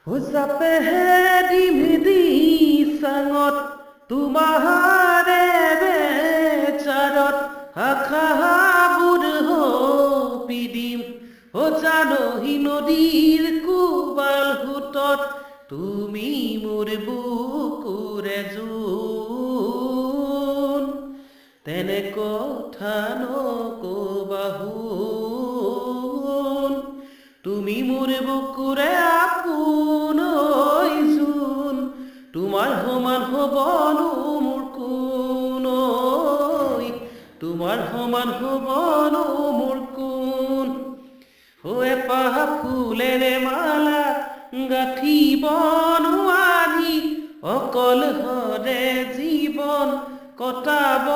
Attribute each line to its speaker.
Speaker 1: Usapehe dimidi sangot tumahare becharot akhabud ho pidim o jano hinodir kubal hutot tumi mur bukure jun tene kotha nokobahun tumi mur bukure apun oi jun তোমার সমান হবনো মোৰ কোন ঐ তোমাৰ সমান হবনো মোৰ কোন ও এপাহ ফুলেৰে মালা গাঁঠিব নোৱাৰি অকল হৰে জীৱন কটাব